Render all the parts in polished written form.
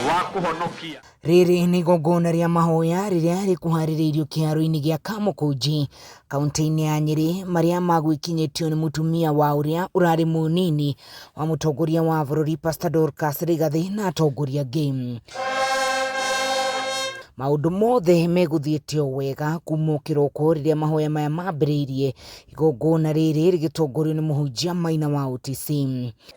wa kuhonokia. Riri ni igongona ria mahoya riria rikuhaririirio kiaro-ini gia Kamukunji kaunti-ini ya Nyeri maria magwikinyitio ni mutumia wa uria urari munini wa mutongoria wa bururi Pastor Dorcas Rigathi na atongoria game. Maundu mothe meguthiite wega kuma kiroko riria mahoya maya mambiriirie igongona riri rigitongorio ni muhunjia Maina wa OTC.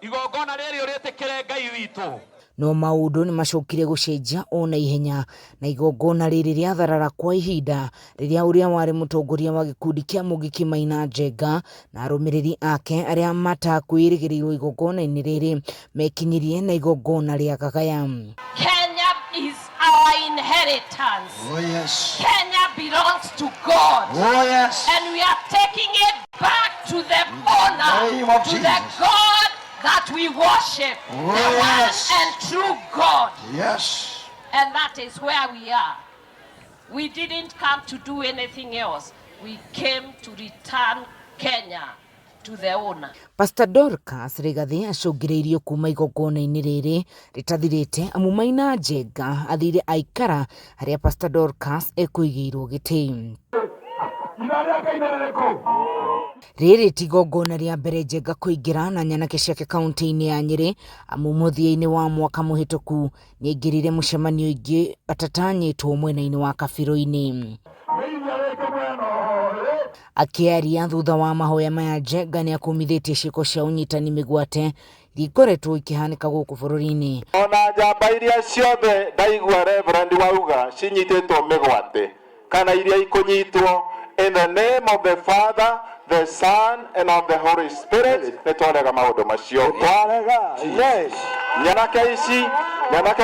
Igongona riri uritikire Ngai witu no maundu ni macokire gucenjia ona ihenya na igongona riri ria tharara kwa ihinda riria uria wari mutongoria wa gikundi kia Mungiki Maina Njenga na arumiriri ake aria matakwirigirirwo igongona-ini riri mekinyirie na igongona ria gagaya. Kenya is our inheritance. Oh yes. Kenya belongs to God. Oh yes. And we are taking it back to the owner, to the God that we worship, the one and true God. Yes. And that is where we are. We didn't come to do anything else. We came to return Kenya to the owner. Pastor Dorcas Rigathi acungiriirio kuma igongona-ini riri ritathirite amu Maina Njenga athire aikara haria Pastor Dorcas ekuigirwo giti. Riri ti igongona ria mbere Njenga kuingira na nyanake ciake kaunti-ini ya Nyeri amu muthia-ini wa mwaka muhituku niaingirire mucemanio ingi atatanyitwo mwena-ini wa Kabiro-ini. Akiaria thutha wa mahoya maya Njenga ni akumithitie ciiko cia unyitani migwate ikoretwo ikihanika guku bururi-ini. Ona njamba iria ciothe ndaigua Reverend wauga cinyititwo migwate kana iria ikunyitwo in the name of the Father, the Son and of the Holy Spirit. Nitwarega maundu macio. Yes. Nyanake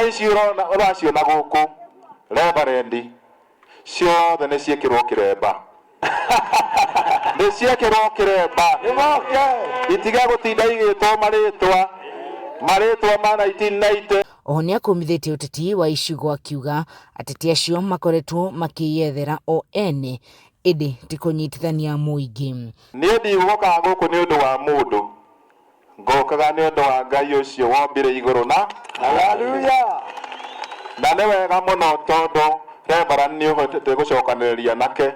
ici uraciona guku Reverend ciothe ni ciekirwo kiremba. Ni ciekirwo kiremba. Itiga gutinda igitwo maritwa ma 1990. Oho ni akumithitie uteti wa icigo akiuga ateti acio makoretwo makiyethera o ene indi ti kunyitithania muingi. Ni ndigũka guku ni undu wa mundu ngokaga ni undu wa Ngai ucio wombire iguru na haleluya. Na ni wega muno tondu Reverend ni uhotete gucokaniriria nake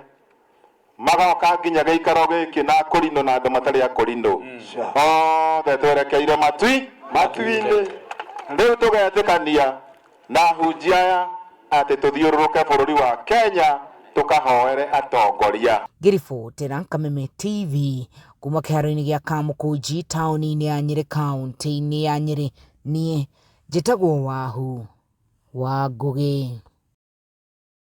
magoka nginya giikaro giki na kurino na andu matari akurino othe twerekeire matui-ini riu tugetikania na hunjia aya ati tuthiururuke bururi wa Kenya tukahoere atongoria. Ngiribotera Kameme TV kuma kiharo-ini gia Kamukunji tauni-ini ya Nyeri kaunti-ini ya Nyeri nie njitagwo Wahu wa Ngugi.